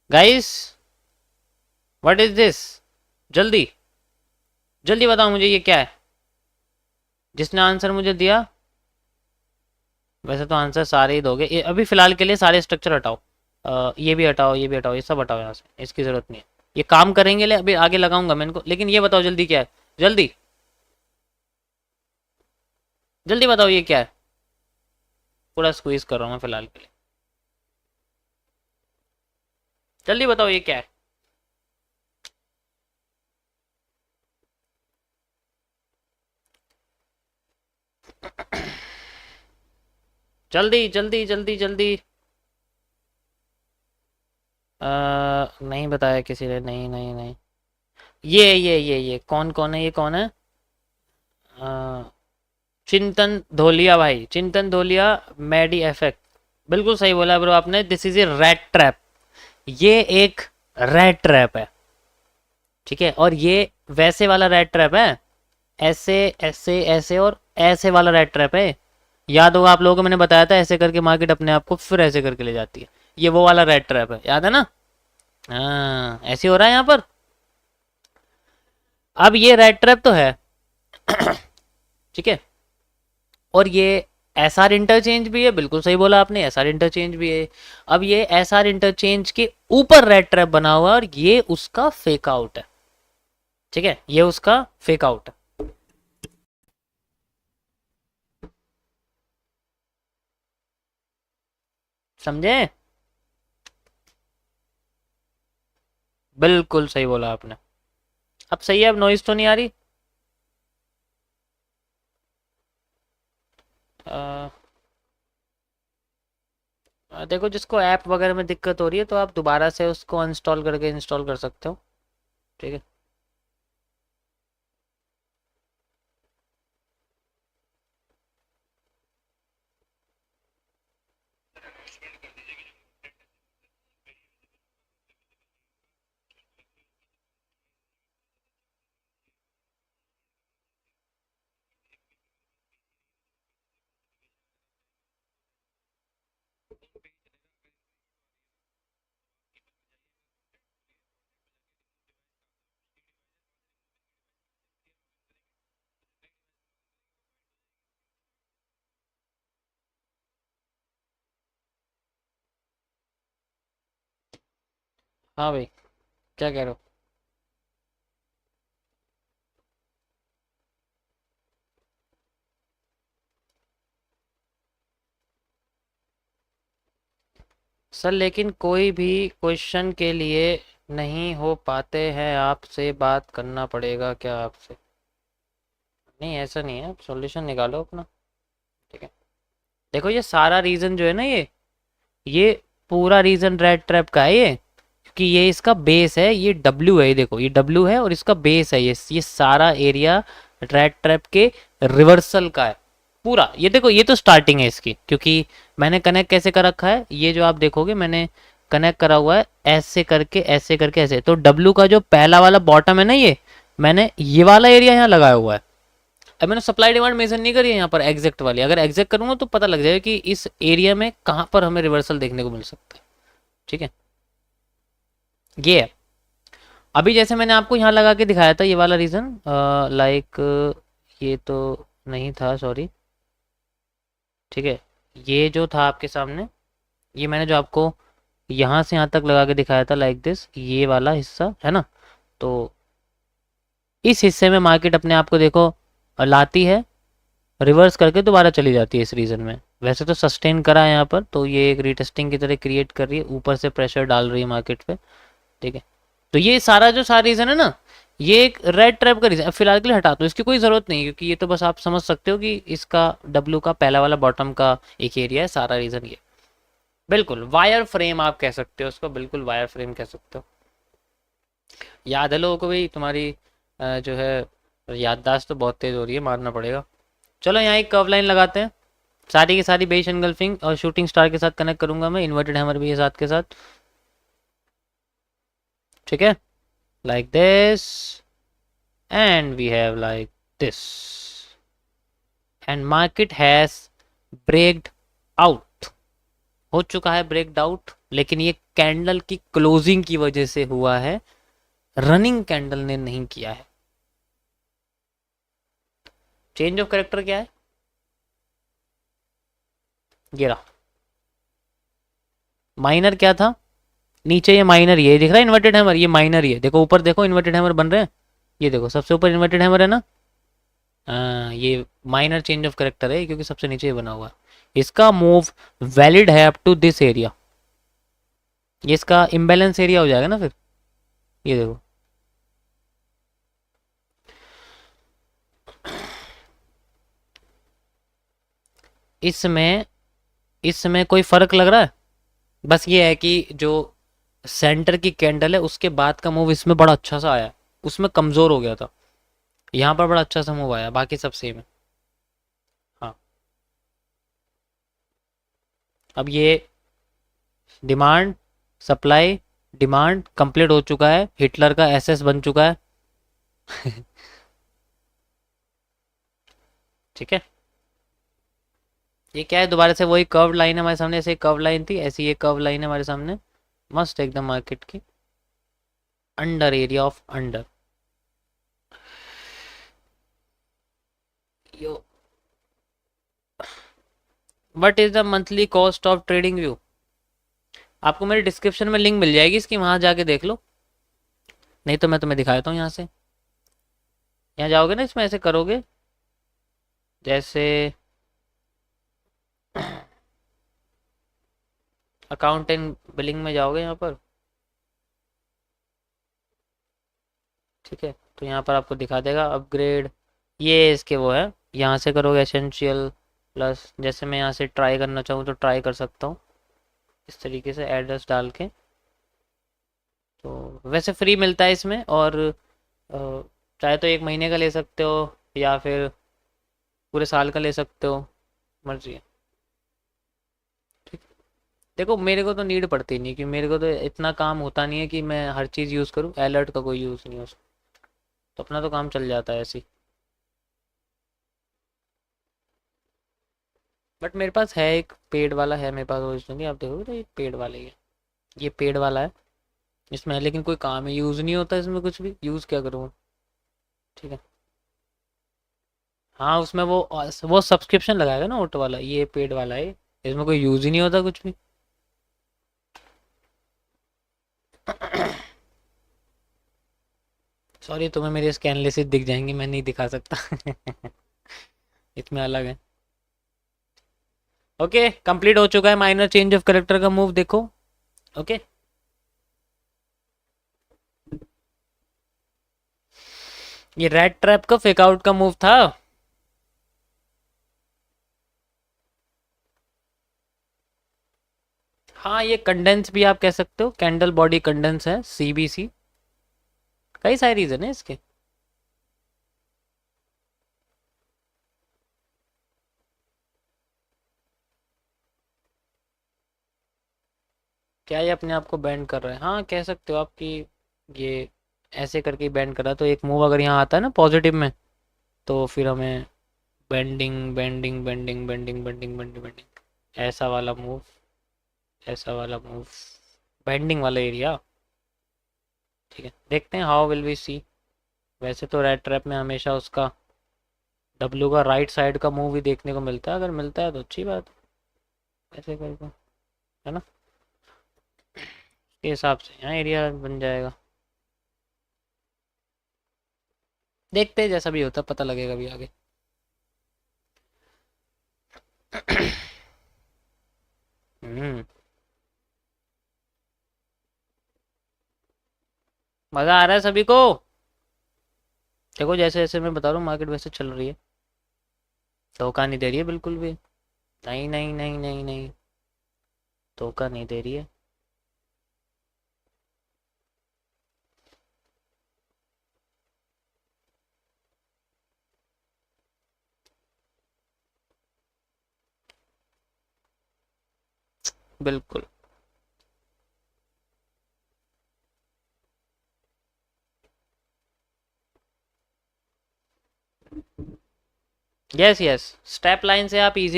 Guys, what is this? जल्दी जल्दी बताओ मुझे ये क्या है। जिसने आंसर मुझे दिया, वैसे तो आंसर सारे ही दोगे, अभी फिलहाल के लिए सारे स्ट्रक्चर हटाओ। ये भी हटाओ, ये भी हटाओ, ये सब हटाओ यहाँ से, इसकी जरूरत नहीं है। ये काम करेंगे ले, अभी आगे लगाऊंगा मैं इनको, लेकिन ये बताओ जल्दी क्या है। जल्दी जल्दी बताओ ये क्या है। पूरा स्क्वीज कर रहा हूँ मैं फिलहाल के लिए। जल्दी बताओ ये क्या है। जल्दी जल्दी जल्दी जल्दी। नहीं बताया किसी ने, नहीं नहीं नहीं। ये कौन कौन है, ये कौन है? अ, चिंतन धोलिया भाई, चिंतन धोलिया। Maddie effect. बिल्कुल सही बोला ब्रो आपने, this is a rat trap. ये एक रैट ट्रैप है, ठीक है। और ये वैसे वाला रैट ट्रैप है, ऐसे ऐसे ऐसे और ऐसे वाला रैट ट्रैप है। याद होगा आप लोगों को, मैंने बताया था ऐसे करके मार्केट अपने आप को फिर ऐसे करके ले जाती है। ये वो वाला रैट ट्रैप है, याद है ना? हाँ, ऐसे हो रहा है यहाँ पर। अब ये रैट ट्रैप तो है, ठीक है। और ये एस आर इंटरचेंज भी है, बिल्कुल सही बोला आपने, एस आर इंटरचेंज भी है। अब ये एस आर इंटरचेंज के ऊपर रेड ट्रैप बना हुआ है, और ये उसका फेक आउट है, ठीक है। ये उसका फेक आउट है। समझे? बिल्कुल सही बोला आपने। अब सही है, अब नॉइज तो नहीं आ रही। अ, देखो, जिसको ऐप वगैरह में दिक्कत हो रही है तो आप दोबारा से उसको अनस्टॉल करके इंस्टॉल कर सकते हो, ठीक है। हाँ भाई, क्या कह रहे हो? सर लेकिन कोई भी क्वेश्चन के लिए नहीं हो पाते हैं, आपसे बात करना पड़ेगा क्या आपसे? नहीं, ऐसा नहीं है, सॉल्यूशन निकालो अपना, ठीक है। देखो, ये सारा रीजन जो है ना, ये पूरा रीजन रेड ट्रैप का है ये, क्योंकि ये इसका बेस है, ये डब्ल्यू है, ये देखो, ये डब्ल्यू है और इसका बेस है, ये सारा एरिया रेड ट्रैप के रिवर्सल का है पूरा। ये देखो, ये तो स्टार्टिंग है इसकी, क्योंकि मैंने कनेक्ट कैसे कर रखा है, ये जो आप देखोगे मैंने कनेक्ट करा हुआ है ऐसे करके ऐसे करके ऐसे, तो डब्ल्यू का जो पहला वाला बॉटम है ना, ये मैंने ये वाला एरिया यहाँ लगाया हुआ है। अब मैंने सप्लाई डिमांड मेजर नहीं करी है यहाँ पर एग्जैक्ट वाली, अगर एग्जैक्ट करूंगा तो पता लग जाएगा कि इस एरिया में कहाँ पर हमें रिवर्सल देखने को मिल सकता है, ठीक है। ये है। अभी जैसे मैंने आपको यहाँ लगा के दिखाया था ये वाला रीजन, लाइक ये तो नहीं था, सॉरी, ठीक है। ये जो था आपके सामने, ये मैंने जो आपको यहाँ से यहाँ तक लगा के दिखाया था, लाइक दिस, ये वाला हिस्सा है ना। तो इस हिस्से में मार्केट अपने आप को देखो लाती है, रिवर्स करके दोबारा चली जाती है इस रीजन में। वैसे तो सस्टेन करा है यहाँ पर, तो ये एक रीटेस्टिंग की तरह क्रिएट कर रही है, ऊपर से प्रेशर डाल रही है मार्केट पे, ठीक है। तो ये सारा जो सारा रीजन है ना, ये एक रेड ट्रैप का रीजन। अब फिलहाल के लिए हटा दो, इसकी कोई जरूरत नहीं, क्योंकि ये तो बस आप समझ सकते हो कि इसका डब्ल्यू का पहला वाला बॉटम का एक एरिया है, सारा रीजन ये। बिल्कुल वायर फ्रेम आप कह सकते हो उसको, बिल्कुल वायर फ्रेम कह सकते हो। याद है लोगों को भाई? तुम्हारी जो है याददाश्त तो बहुत तेज हो रही है, मारना पड़ेगा। चलो यहाँ एक कर्व लाइन लगाते हैं, सारी की सारी बेस एनगल्फिंग और शूटिंग स्टार के साथ कनेक्ट करूंगा मैं, इन्वर्टेड हैमर भी है साथ के साथ, ठीक है। Like this, and we have like this, and market has breaked out, हो चुका है ब्रेक डाउट, लेकिन ये कैंडल की क्लोजिंग की वजह से हुआ है, रनिंग कैंडल ने नहीं किया है। चेंज ऑफ करेक्टर क्या है? गिरा। माइनर क्या था? नीचे ये माइनर, ये दिख रहा है इन्वर्टेड हैमर, ये माइनर ही है। देखो ऊपर देखो इन्वर्टेड हैमर बन रहे हैं, ये देखो सबसे ऊपर इन्वर्टेड हैमर है ना। ये माइनर चेंज ऑफ करेक्टर है क्योंकि सबसे नीचे ये बना हुआ है। इसका मूव वैलिड है अप टू दिस एरिया, ये इसका इम्बैलेंस एरिया हो जाएगा ना फिर। ये देखो इसमें इसमें कोई फर्क लग रहा है? बस ये है कि जो सेंटर की कैंडल है उसके बाद का मूव इसमें बड़ा अच्छा सा आया, उसमें कमजोर हो गया था, यहाँ पर बड़ा अच्छा सा मूव आया, बाकी सब सेम है। हाँ, अब ये डिमांड सप्लाई, डिमांड कंप्लीट हो चुका है, हिटलर का एसएस बन चुका है। ठीक है, ये क्या है, दोबारा से वही कर्व लाइन है हमारे सामने, ऐसे कर्व लाइन थी, ऐसी ये कर्व लाइन है हमारे सामने, मस्त एकदम मार्केट की under area of under. Yo, what is the monthly cost of trading view? आपको मेरे डिस्क्रिप्शन में लिंक मिल जाएगी इसकी, वहां जाके देख लो, नहीं तो मैं तुम्हें दिखा देता हूँ यहाँ से। यहाँ जाओगे ना, इसमें ऐसे करोगे जैसे अकाउंट एंड बिलिंग में जाओगे यहाँ पर, ठीक है, तो यहाँ पर आपको दिखा देगा अपग्रेड, ये इसके वो है, यहाँ से करोगे एसेंशियल प्लस, जैसे मैं यहाँ से ट्राई करना चाहूँ तो ट्राई कर सकता हूँ इस तरीके से एड्रेस डाल के। तो वैसे फ्री मिलता है इसमें, और चाहे तो 1 महीने का ले सकते हो या फिर पूरे साल का ले सकते हो, मर्जी है। ठीक, देखो मेरे को तो नीड पड़ती नहीं, क्योंकि मेरे को तो इतना काम होता नहीं है कि मैं हर चीज़ यूज़ करूँ, अलर्ट का कोई यूज़ नहीं है उसका, तो अपना तो काम चल जाता है ऐसे ही। बट मेरे पास है एक पेड वाला है मेरे पास ओरिजिनली, आप देखोगे तो ये पेड वाला ही है, ये पेड वाला है इसमें है, लेकिन कोई काम है यूज़ नहीं होता इसमें, कुछ भी यूज़ क्या करूँ। ठीक है, हाँ उसमें वो सब्सक्रिप्शन लगाएगा ना ऑटो वाला, ये पेड वाला है, इसमें कोई यूज़ ही नहीं होता कुछ भी। सॉरी, तुम्हें मेरी स्कैन लिस्ट दिख जाएंगी, मैं नहीं दिखा सकता। इसमें अलग है। ओके, कंप्लीट हो चुका है माइनर चेंज ऑफ करेक्टर का मूव, देखो। ओके, ये रेड ट्रैप का फेक आउट का मूव था। हाँ, ये कंडेंस भी आप कह सकते हो, कैंडल बॉडी कंडेंस है, सीबीसी, कई सारे रीजन है इसके। क्या ये अपने आप को बैंड कर रहा है? हाँ कह सकते हो आपकी, ये ऐसे करके बैंड कर रहा है, तो एक मूव अगर यहाँ आता है ना पॉजिटिव में, तो फिर हमें bending bending bending bending bending bending bending, ऐसा वाला मूव, ऐसा वाला मूव, बेंडिंग वाला एरिया। ठीक है, देखते हैं हाउ विल वी सी। वैसे तो रेड ट्रैप में हमेशा उसका डब्लू का राइट साइड का मूव ही देखने को मिलता है, अगर मिलता है तो अच्छी बात है, ऐसे करके, है ना, के हिसाब से यहाँ एरिया बन जाएगा। देखते हैं जैसा भी होता है, पता लगेगा भी आगे। हम्म, मजा आ रहा है सभी को। देखो जैसे जैसे मैं बता रहा हूँ मार्केट वैसे चल रही है, धोखा नहीं दे रही है बिल्कुल भी, नहीं नहीं नहीं नहीं नहीं, धोखा नहीं दे रही है। बिल्कुल। यस यस, स्टेप लाइन से आप इजी